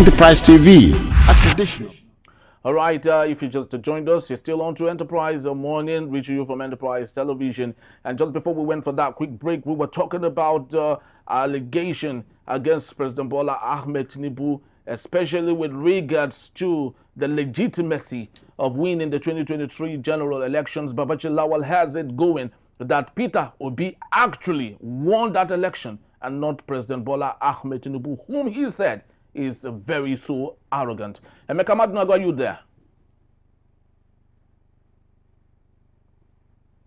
Enterprise TV, a traditional. All right, if you just joined us, you're still on to Enterprise Morning, reaching you from Enterprise Television. And just before we went for that quick break, we were talking about allegation against President Bola Ahmed Tinubu, especially with regards to the legitimacy of winning the 2023 general elections. Babachir Lawal has it going that Peter Obi actually won that election and not President Bola Ahmed Tinubu, whom he said is very so arrogant. Emeka Madunaga, are you there?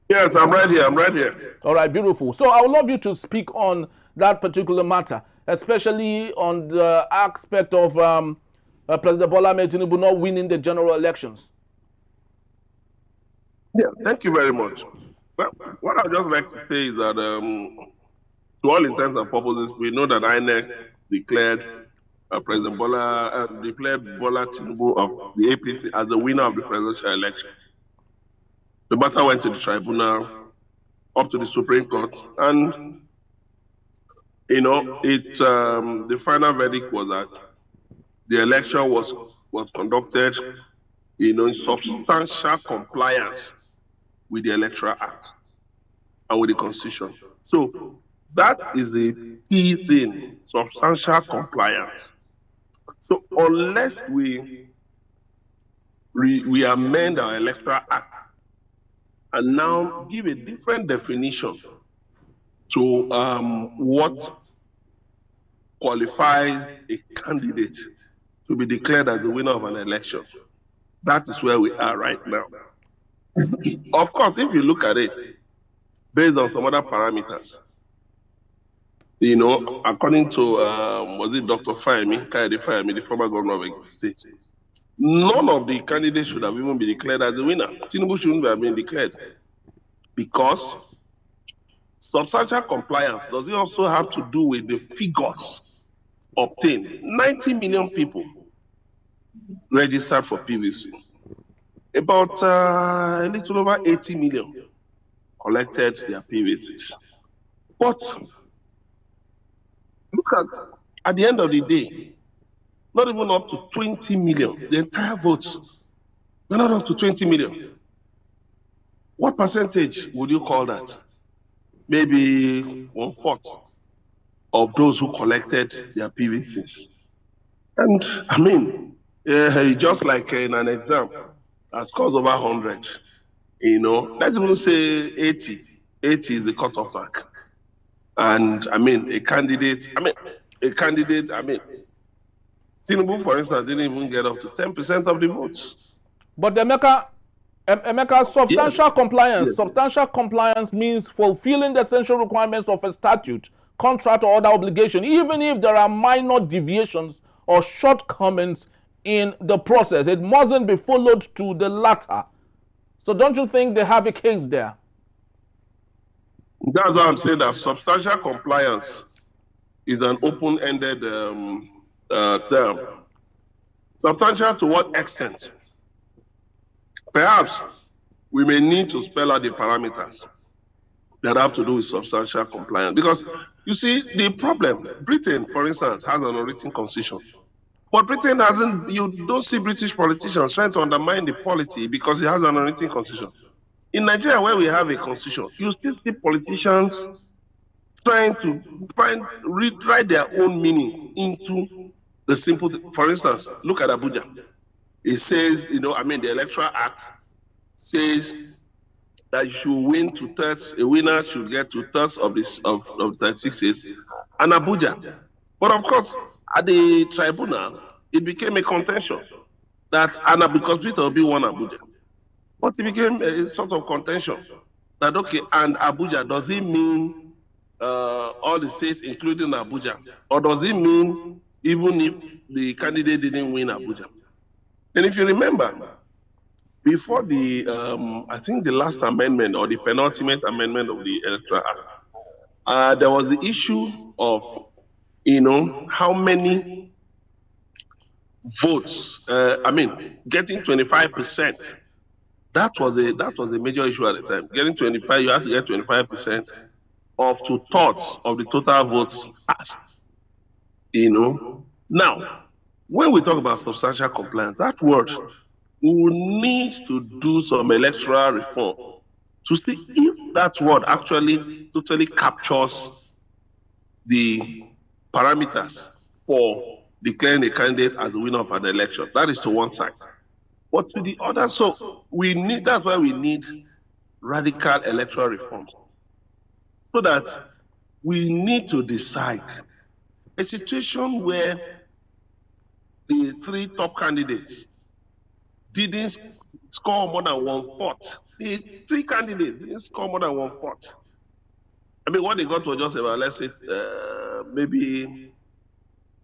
Yes, I'm right here. I'm right here. All right, beautiful. So I would love you to speak on that particular matter, especially on the aspect of President Bola Ahmed Tinubu not winning the general elections. Yeah, thank you very much. Well, what I'd just like to say is that, to all intents and purposes, we know that INEC declared President Bola Tinubu of the APC as the winner of the presidential election. The matter went to the tribunal, up to the Supreme Court, and the final verdict was that the election was conducted, in substantial compliance with the Electoral Act and with the Constitution. So that is the key thing: substantial compliance. So unless we amend our Electoral Act and now give a different definition to what qualifies a candidate to be declared as the winner of an election, that is where we are right now. Of course, if you look at it based on some other parameters, according to was it Dr. Kaede Fayemi, the former governor of Ekiti State, none of the candidates should have even been declared as the winner. Tinubu shouldn't have been declared, because substantial compliance does it also have to do with the figures obtained. 90 million people registered for PVC. About a little over 80 million collected their PVCs. But look at the end of the day, not even up to 20 million, the entire votes, they're not up to 20 million. What percentage would you call that? Maybe 1/4 of those who collected their PVCs. And I mean, just like in an exam, that scores over 100, let's even say 80. 80 is the cutoff mark. And I mean, Tinubu, for instance, didn't even get up to 10% of the votes. But Emeka, substantial Yes. compliance. Yes. Substantial compliance means fulfilling the essential requirements of a statute, contract, or other obligation, even if there are minor deviations or shortcomings in the process. It mustn't be followed to the latter. So don't you think they have a case there? That's why I'm saying that substantial compliance is an open-ended term. Substantial to what extent? Perhaps we may need to spell out the parameters that have to do with substantial compliance. Because you see, the problem, Britain, for instance, has an unwritten constitution. But Britain hasn't, you don't see British politicians trying to undermine the polity because it has an unwritten constitution. In Nigeria, where we have a constitution, you still see politicians trying to write their own meanings into the simple thing. For instance, look at Abuja. It says, the Electoral Act says that you should win 2/3, a winner should get 2/3 of 36 states, and Abuja. But of course, at the tribunal, it became a contention that, because Peter Obi won Abuja, but it became a sort of contention that, okay, and Abuja, does it mean all the states, including Abuja? Or does it mean even if the candidate didn't win Abuja? And if you remember, before the, I think the last amendment or the penultimate amendment of the Electoral Act, there was the issue of, how many votes, getting 25%. That was a major issue at the time. Getting 25, you had to get 25% of 2/3 of the total votes cast. Now, when we talk about substantial compliance, that word, we will need to do some electoral reform to see if that word actually totally captures the parameters for declaring a candidate as the winner of an election. That is to one side. But to the other, so we need, that's why we need radical electoral reforms. So that we need to decide a situation where the three top candidates didn't score more than one fourth. The three candidates didn't score more than one fourth. I mean, what they got was just about, let's say, maybe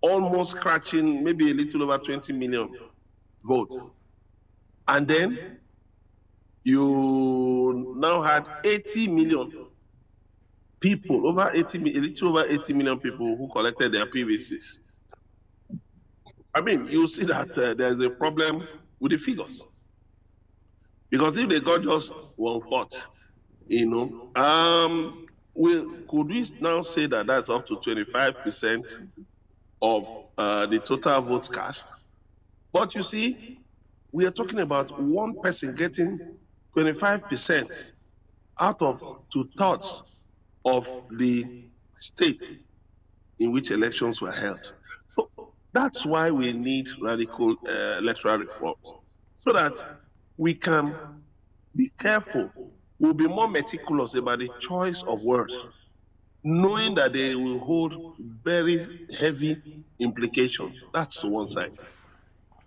almost scratching, maybe a little over 20 million votes. And then you now had 80 million people, over 80, a little over 80 million people who collected their PVCs. I mean, you see that there's a problem with the figures. Because if they got just one fourth, could we now say that that's up to 25% of the total votes cast? But you see, we are talking about one person getting 25% out of two-thirds of the states in which elections were held. So that's why we need radical electoral reforms, so that we can be careful. We'll be more meticulous about the choice of words, knowing that they will hold very heavy implications. That's the one side.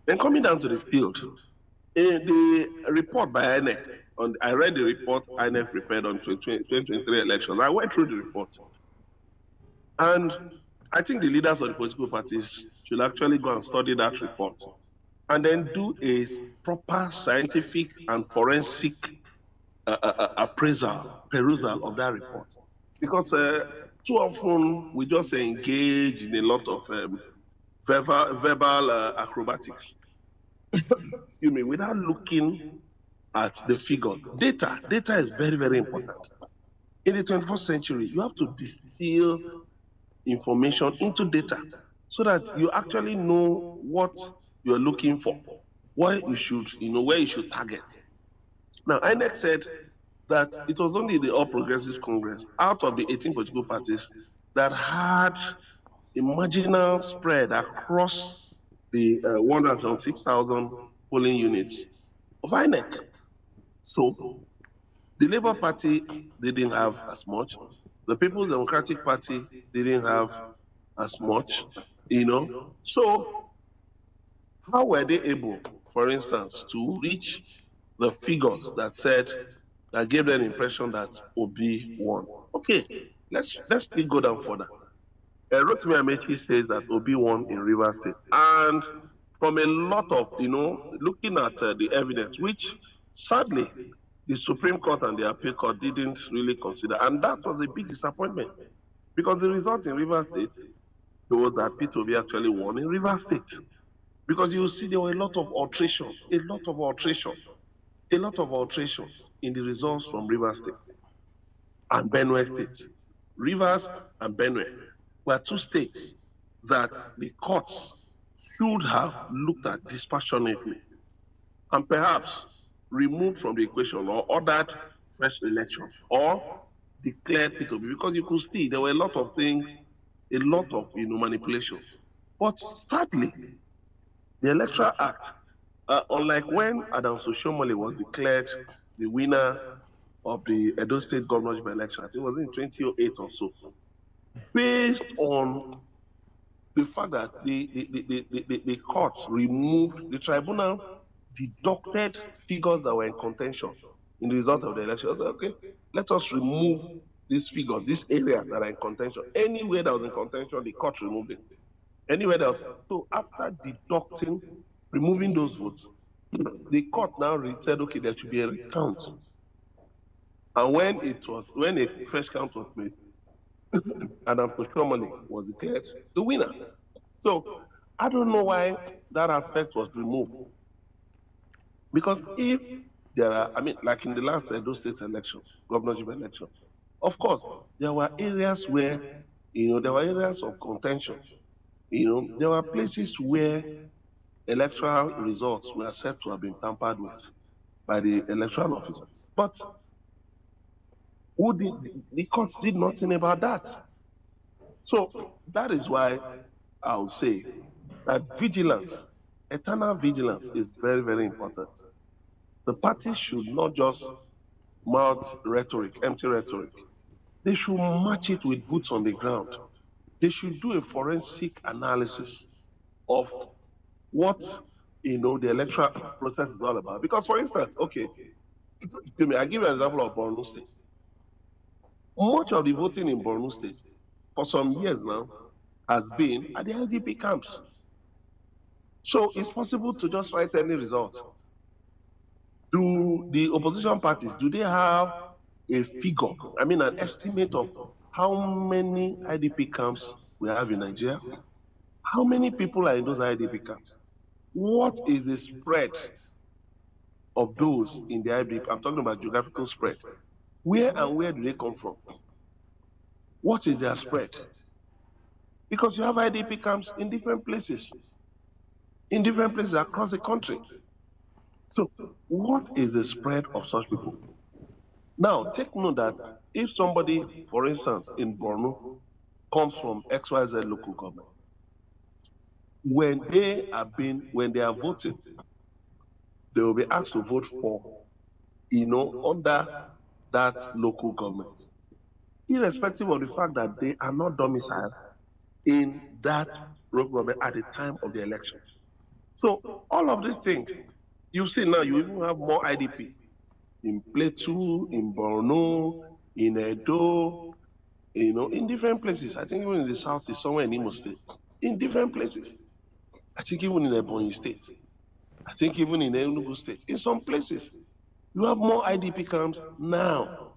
Then coming down to the field, in the report by INEC, I read the report INEC prepared on 2023 elections. I went through the report. And I think the leaders of the political parties should actually go and study that report and then do a proper scientific and forensic perusal of that report. Because too often we just engage in a lot of verbal acrobatics, excuse me, without looking at the figures. Data is very, very important. In the 21st century, you have to distill information into data so that you actually know what you're looking for, where you should, where you should target. Now, INEC said that it was only the All Progressives Congress out of the 18 political parties that had a marginal spread across the 106,000 polling units of INEC. So the Labour Party didn't have as much. The People's Democratic Party didn't have as much, So how were they able, for instance, to reach the figures that gave them the impression that Obi won? Okay, let's still go down further. Rotimi Amechi says that Obi won in Rivers State, and from a lot of looking at the evidence, which sadly the Supreme Court and the Appeal Court didn't really consider, and that was a big disappointment because the result in Rivers State was that Peter Obi actually won in Rivers State. Because you see there were a lot of alterations in the results from Rivers State and Benue State. Rivers and Benue were two states that the courts should have looked at dispassionately and perhaps removed from the equation or ordered fresh elections or declared Peter Obi, because you could see there were a lot of things, a lot of manipulations. But sadly, the Electoral Act, unlike when Adams Oshomole was declared the winner of the Edo State governorship election, I think it was in 2008 or so, based on the fact that the courts removed, the tribunal deducted figures that were in contention in the result of the election. Okay, let us remove these figures, these areas that are in contention. Anywhere that was in contention, the court removed it. Anywhere else. So after deducting, removing those votes, the court now said, okay, there should be a recount. And when a fresh count was made, Adam Oshomole was declared the winner. So I don't know why that aspect was removed. Because if there are, like in the last Edo State election, governorship election, of course, there were areas where, there were areas of contention. There were places where electoral results were said to have been tampered with by the electoral officers. But the courts did nothing about that. So that is why I would say that vigilance, eternal vigilance is very, very important. The parties should not just mouth rhetoric, empty rhetoric. They should match it with boots on the ground. They should do a forensic analysis of what the electoral process is all about. Because, for instance, okay, I give you an example of Borno State. Much of the voting in Borno State for some years now has been at the LDP camps. So it's possible to just write any result. Do the opposition parties, do they have a figure, an estimate of how many IDP camps we have in Nigeria? How many people are in those IDP camps? What is the spread of those in the IDP? I'm talking about geographical spread. Where and where do they come from? What is their spread? Because you have IDP camps in different places across the country. So what is the spread of such people? Now, take note that if somebody, for instance, in Borno, comes from XYZ local government, when they are voting, they will be asked to vote for, under that local government, irrespective of the fact that they are not domiciled in that local government at the time of the election. So all of these things, you see now, you even have more IDP in Plateau, in Borno, in Edo, in different places. I think even in the south is somewhere in Imo State. In different places. I think even in Ebonyi State. I think even in Enugu State. In some places, you have more IDP camps now.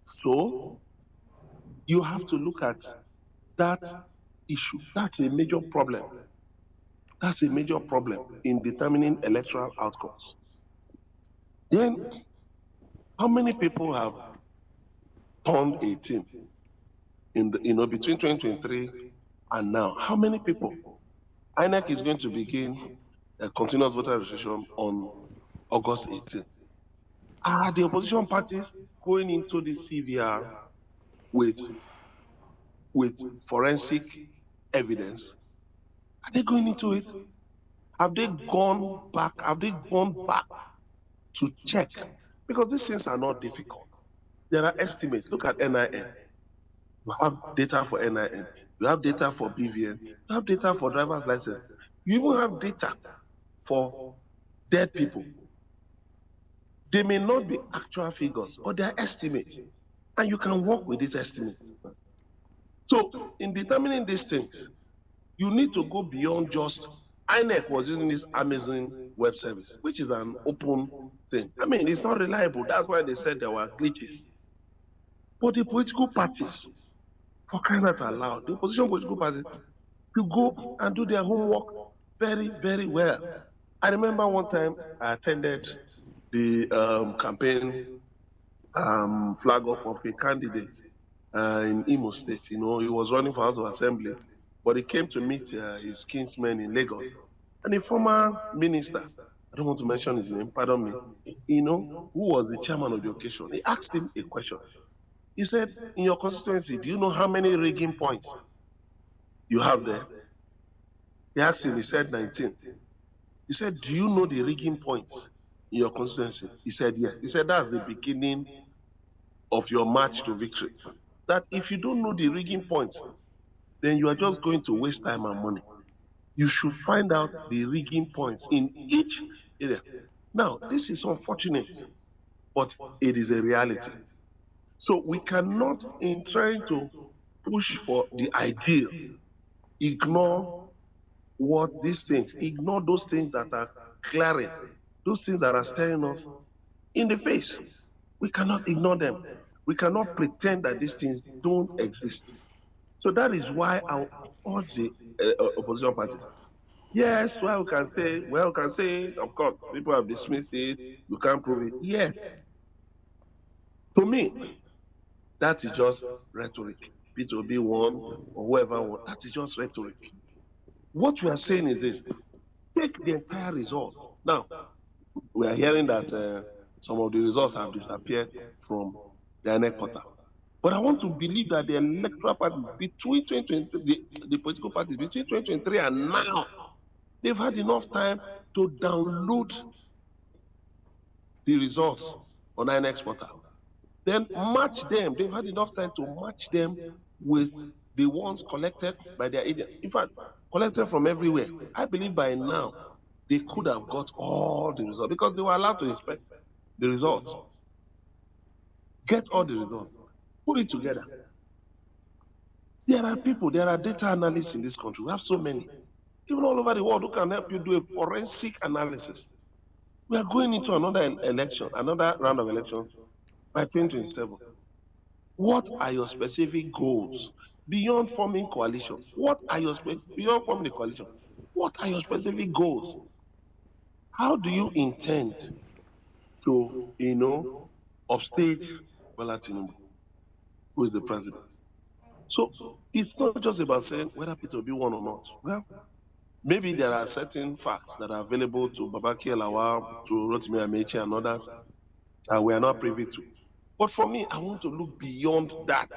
So you have to look at that issue. That's a major problem. That's a major problem in determining electoral outcomes. Then, how many people have turned 18 between 2023 and now? How many people? INEC is going to begin a continuous voter registration on August 18. Are the opposition parties going into the CVR with forensic evidence? Are they going into it? Have they gone back? Have they gone back to check? Because these things are not difficult. There are estimates. Look at NIN. You have data for NIN. You have data for BVN. You have data for driver's license. You even have data for dead people. They may not be actual figures, but they are estimates. And you can work with these estimates. So in determining these things, you need to go beyond just INEC was using this Amazon web service, which is an open thing. It's not reliable. That's why they said there were glitches. But the political parties, for crying out loud, the opposition political parties, to go and do their homework very, very well. I remember one time I attended the campaign flag up of a candidate in Imo State. He was running for House of Assembly, but he came to meet his kinsmen in Lagos. And a former minister, I don't want to mention his name, pardon me, who was the chairman of the occasion, he asked him a question. He said, in your constituency, do you know how many rigging points you have there? He asked him, he said 19. He said, do you know the rigging points in your constituency? He said, yes. He said, that's the beginning of your march to victory. That if you don't know the rigging points, then you are just going to waste time and money. You should find out the rigging points in each area. Now, this is unfortunate, but it is a reality. So we cannot, in trying to push for the ideal, ignore ignore those things that are glaring, those things that are staring us in the face. We cannot ignore them. We cannot pretend that these things don't exist. So that is why I urge the opposition parties. Yes, we can say, of course, people have dismissed it, you can't prove it. Yeah. To me, that is just rhetoric. Peter Obi won or whoever won. That is just rhetoric. What we are saying is this: take the entire result. Now, we are hearing that some of the results have disappeared from the INEC portal. But I want to believe that the electoral parties between 2023, the political parties between 2023 and now, they've had enough time to download the results on INEC portal. Then match them. They've had enough time to match them with the ones collected by their agent. In fact, collected from everywhere. I believe by now they could have got all the results because they were allowed to inspect the results. Get all the results, put it together. There are people, there are data analysts in this country. We have so many, even all over the world, who can help you do a forensic analysis. We are going into another election, another round of elections by 2027. What are your specific goals beyond forming coalitions? What are your beyond forming the coalition? What are your specific goals? How do you intend to, upstage Bola Tinubu, who is the president? So it's not just about saying whether Peter will be one or not. Well, maybe there are certain facts that are available to Babachir, Lawal, to Rotimi Amechi and others that we are not privy to. But for me, I want to look beyond that,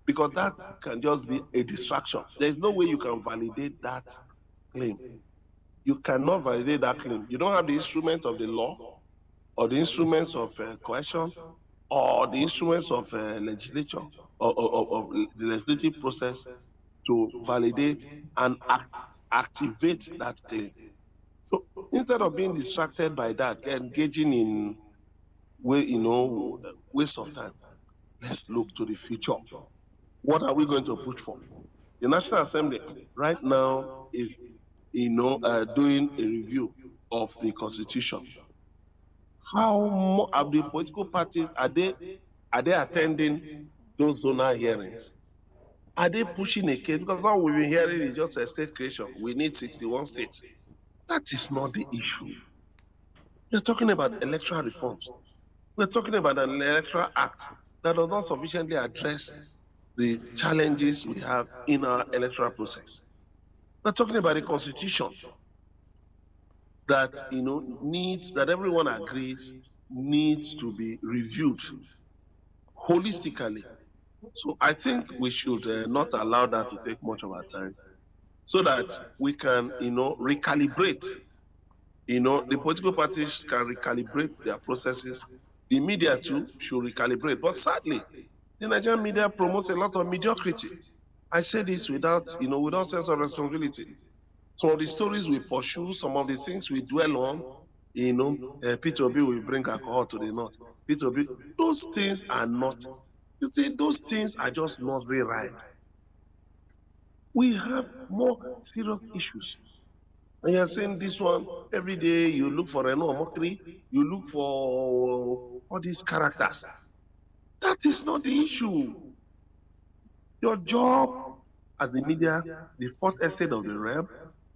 because that can just be a distraction. There's no way you can validate that claim. You cannot validate that claim. You don't have the instruments of the law or the instruments of coercion or the instruments of legislature or the legislative process to validate and activate that claim. So instead of being distracted by that, engaging in waste of time, let's look to the future. What are we going to push for? The National Assembly right now is doing a review of the Constitution. How are the political parties, are they attending those zonal hearings? Are they pushing a case? Because all we've been hearing is just a state creation. We need 61 states. That is not the issue. We're talking about electoral reforms. We're talking about an electoral act that does not sufficiently address the challenges we have in our electoral process. We're talking about a constitution that needs, that everyone agrees needs to be reviewed holistically. So I think we should not allow that to take much of our time, so that we can recalibrate. The political parties can recalibrate their processes. The media too should recalibrate. But sadly, the Nigerian media promotes a lot of mediocrity. I say this without sense of responsibility. Some of the stories we pursue, some of the things we dwell on, Peter Obi will bring alcohol to the north. Peter Obi, those things are not, you see, those things are just nursery rhymes. We have more serious issues. And you're saying this one, every day you look for Reno mockery, you look for all these characters. That is not the issue. Your job as the media, the fourth estate of the realm,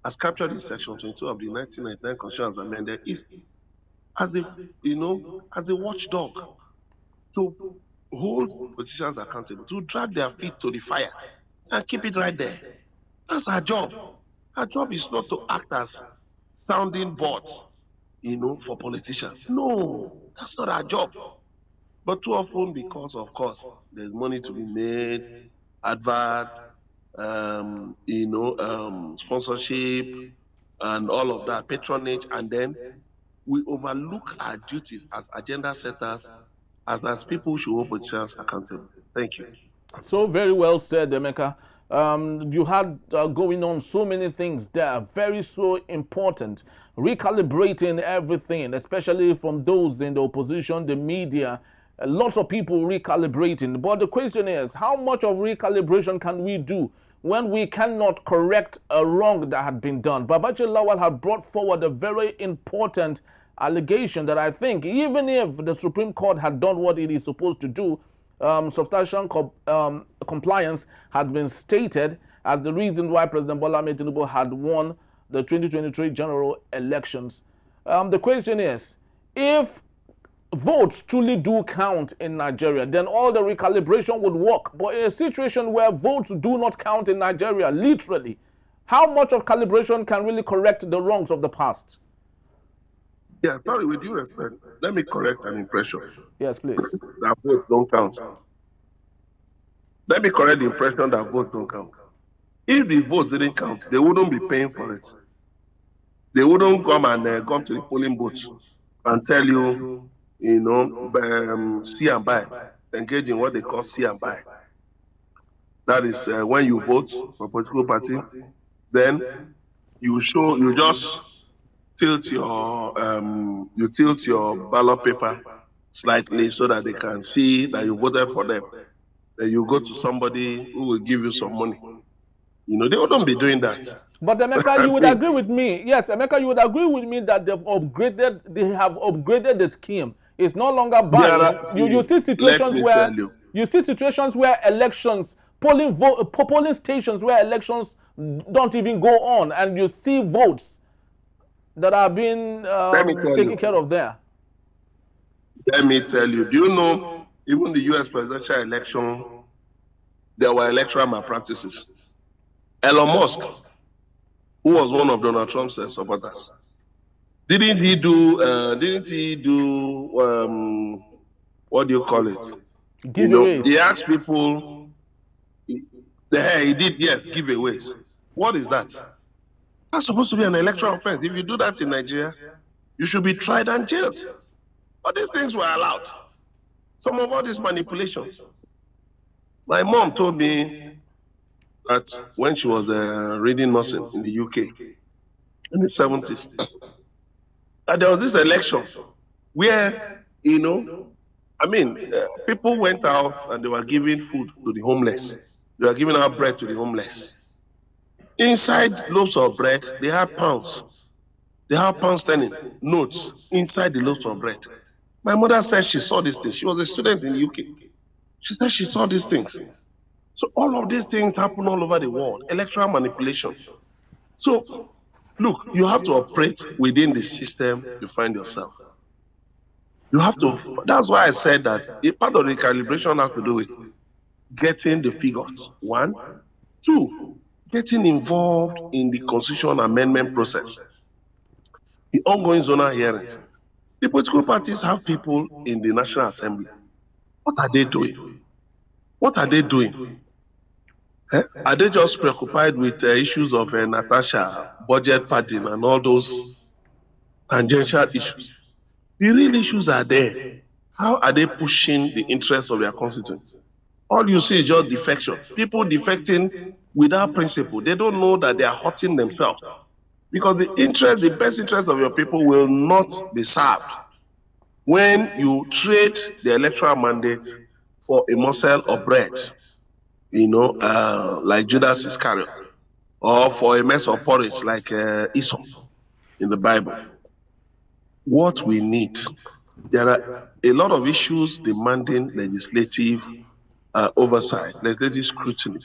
has captured in Section 22 of the 1999 Constitution as amended, is as a watchdog to hold politicians accountable, to drag their feet to the fire and keep it right there. That's our job. Our job is not to act as sounding board, for politicians. No, that's not our job. But too often, because of course, there's money to be made, advert, sponsorship, and all of that, patronage, and then we overlook our duties as agenda setters, as people who should hold politicians accountable. Thank you. So very well said, Emeka. You had going on so many things there, very so important. Recalibrating everything, especially from those in the opposition, the media, lots of people recalibrating. But the question is, how much of recalibration can we do when we cannot correct a wrong that had been done? Babachir Lawal had brought forward a very important allegation that I think, even if the Supreme Court had done what it is supposed to do, substantial compliance had been stated as the reason why President Bola Tinubu had won the 2023 general elections. The question is, if votes truly do count in Nigeria, then all the recalibration would work. But in a situation where votes do not count in Nigeria, literally, how much of calibration can really correct the wrongs of the past? Yeah, sorry, with due respect, let me correct an impression Yes, please. that votes don't count. Let me correct the impression that votes don't count. If the votes didn't count, they wouldn't be paying for it. They wouldn't come and come to the polling booths and tell you, see and buy, engage in what they call see and buy. That is when you vote for a political party, then you just tilt your ballot paper slightly so that they can see that you voted for them. Then you go to somebody who will give you some money. They wouldn't be doing that. But Emeka, I you would mean, agree with me. Yes, Emeka, you would agree with me that they have upgraded the scheme. It's no longer buying. You see let situations me where tell you. elections, polling stations where elections don't even go on, and you see votes that are being Let me tell taken you. care of there. Let me tell you. Do you know even the U.S. presidential election, there were electoral malpractices. Elon Musk, who was one of Donald Trump's supporters, didn't he do? What do you call it? Giveaways. He asked people. He did, yes, giveaways. What is that? That's supposed to be an electoral offense. If you do that in Nigeria, you should be tried and jailed. But these things were allowed. Some of all these manipulations. My mom told me that when she was reading nursing in the UK in the 70s, that there was this election where, people went out and they were giving food to the homeless. They were giving out bread to the homeless. Inside loaves of bread, they had pounds. They had pound sterling notes inside the loaves of bread. My mother said she saw these things. She was a student in the UK. She said she saw these things. So all of these things happen all over the world. Electoral manipulation. So look, you have to operate within the system you find yourself. You have to. That's why I said that a part of the calibration has to do with getting the figures. One, two, getting involved in the constitutional amendment process, the ongoing zonal hearings. The political parties have people in the National Assembly. What are they doing? What are they doing? Are they just preoccupied with issues of Natasha, budget padding, and all those tangential issues? The real issues are there. How are they pushing the interests of their constituents? All you see is just defection. People defecting without principle. They don't know that they are hurting themselves. Because the best interest of your people will not be served when you trade the electoral mandate for a morsel of bread, like Judas Iscariot, or for a mess of porridge like Esau in the Bible. What we need, there are a lot of issues demanding legislative oversight, legislative scrutiny.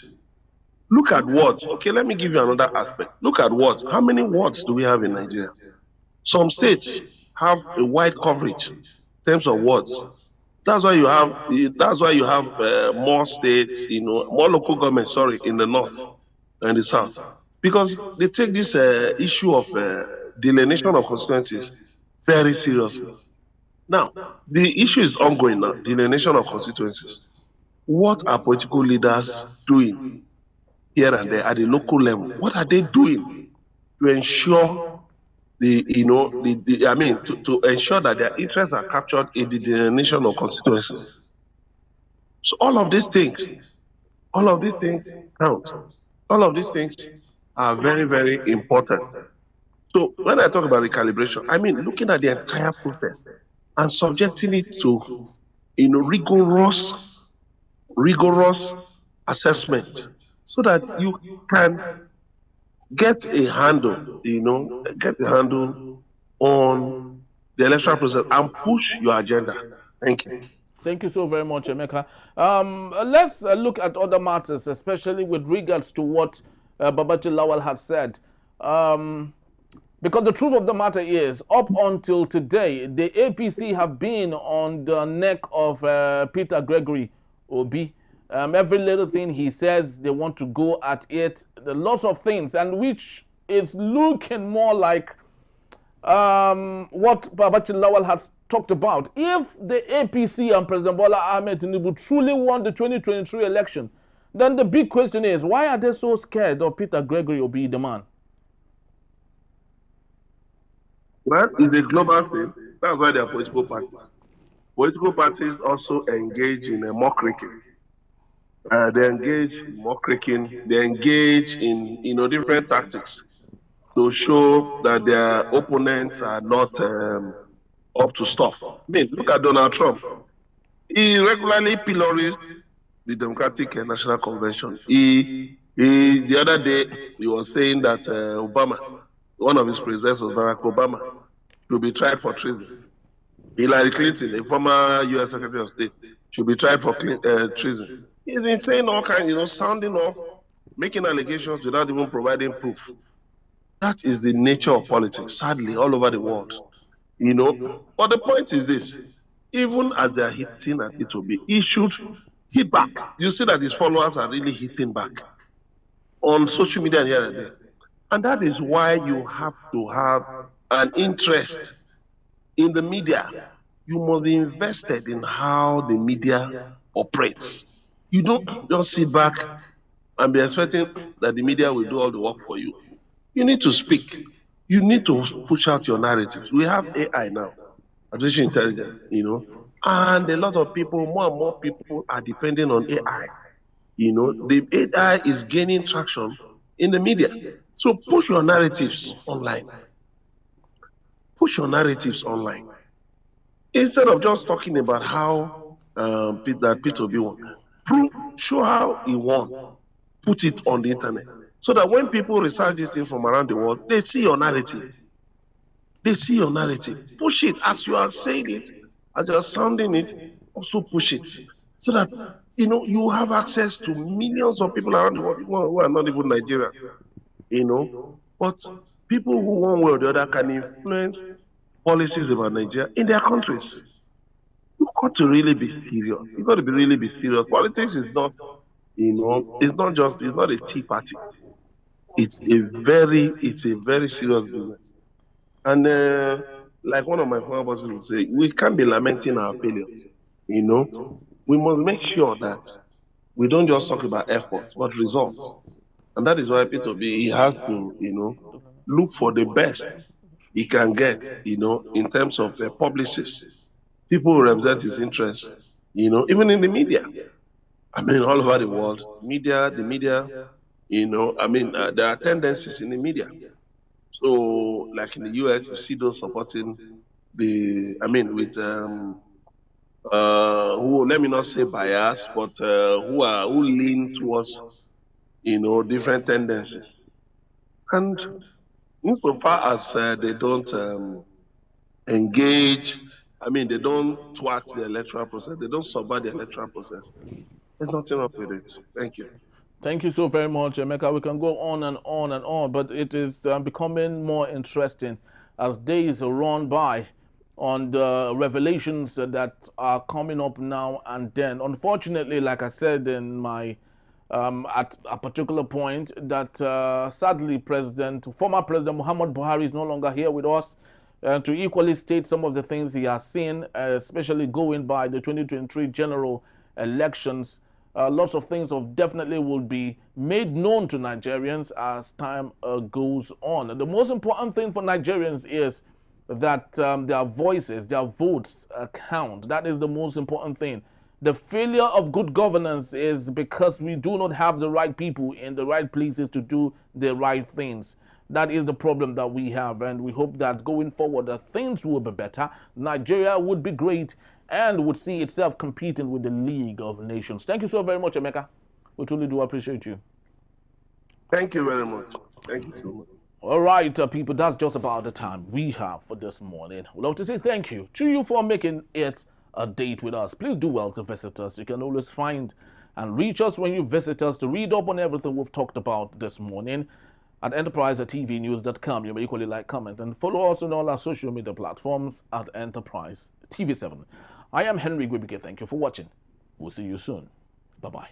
Look at words. Okay, let me give you another aspect. Look at words. How many words do we have in Nigeria? Some states have a wide coverage in terms of words. That's why you have more states, more local governments, sorry, in the north and the south, because they take this issue of delineation of constituencies very seriously. Now, the issue is ongoing now, delineation of constituencies. What are political leaders doing here and there at the local level? What are they doing to ensure to ensure that their interests are captured in the delineation of constituencies? So all of these things count. All of these things are very, very important. So when I talk about recalibration, I mean looking at the entire process and subjecting it to rigorous assessment so that you can get a handle on the electoral process and push your agenda. Thank you. Thank you so very much, Emeka. Let's look at other matters, especially with regards to what Babachir Lawal has said. Um, Because the truth of the matter is, up until today, the APC have been on the neck of Peter Gregory Obi. Every little thing he says, they want to go at it. The lots of things, and which is looking more like what Babachir Lawal has talked about. If the APC and President Bola Ahmed Tinubu truly won the 2023 election, then the big question is, why are they so scared of Peter Gregory Obi, the man? Well, it's a global thing. That's why they are political parties. Political parties also engage in a mockery. They engage in mockery. They engage in different tactics to show that their opponents are not up to stuff. I mean, look at Donald Trump. He regularly pillories the Democratic National Convention. The other day he was saying that Obama, one of his predecessors, Barack Obama, should be tried for treason. Hillary Clinton, a former U.S. Secretary of State, should be tried for treason. He's been saying all kinds, sounding off, making allegations without even providing proof. That is the nature of politics, sadly, all over the world. But the point is this: even as they are hitting at it to be, he should hit back. You see that his followers are really hitting back on social media and here and there. And that is why you have to have an interest in the media. You must be invested in how the media operates. You don't just sit back and be expecting that the media will do all the work for you. You need to speak. You need to push out your narratives. We have AI now, artificial intelligence, and a lot of people, more and more people are depending on AI. The AI is gaining traction in the media. So push your narratives online. Push your narratives online. Instead of just talking about how Peter Obi won, show how he won. Put it on the internet. So that when people research this thing from around the world, they see your narrative. They see your narrative. Push it as you are saying it, as you are sounding it, also push it. So that you have access to millions of people around the world who are not even Nigerians. But people who one way or the other can influence policies about Nigeria in their countries. You've got to really be serious. You've got to really be serious. Politics is not, it's not a tea party. It's a very serious business. And like one of my former bosses would say, we can't be lamenting our failures. We must make sure that we don't just talk about efforts, but results. And that is why Peter B, he has to, look for the best he can get, in terms of publicists, people who represent his interests, even in the media. I mean, all over the world, the media, there are tendencies in the media. So, like in the US, you see those supporting with who, let me not say bias, but who lean towards different tendencies. And insofar as they don't engage, they don't thwart the electoral process, they don't subvert the electoral process. There's nothing wrong with it. Thank you. Thank you so very much, Emeka. We can go on and on and on, but it is becoming more interesting as days run by on the revelations that are coming up now and then. Unfortunately, like I said in my at a particular point, that sadly, former President Muhammad Buhari is no longer here with us to equally state some of the things he has seen, especially going by the 2023 general elections. Lots of things definitely will be made known to Nigerians as time goes on. And the most important thing for Nigerians is that their voices, their votes count. That is the most important thing. The failure of good governance is because we do not have the right people in the right places to do the right things. That is the problem that we have, and we hope that going forward that things will be better. Nigeria would be great and would see itself competing with the League of Nations. Thank you so very much, Emeka. We truly do appreciate you. Thank you very much. Thank you so much. All right, people, that's just about the time we have for this morning. We'd love to say thank you to you for making it a date with us. Please do well to visit us. You can always find and reach us when you visit us to read up on everything we've talked about this morning. at enterprisetvnews.com. You may equally like, comment, and follow us on all our social media platforms at Enterprise TV7. I am Henry Gwibike. Thank you for watching. We'll see you soon. Bye-bye.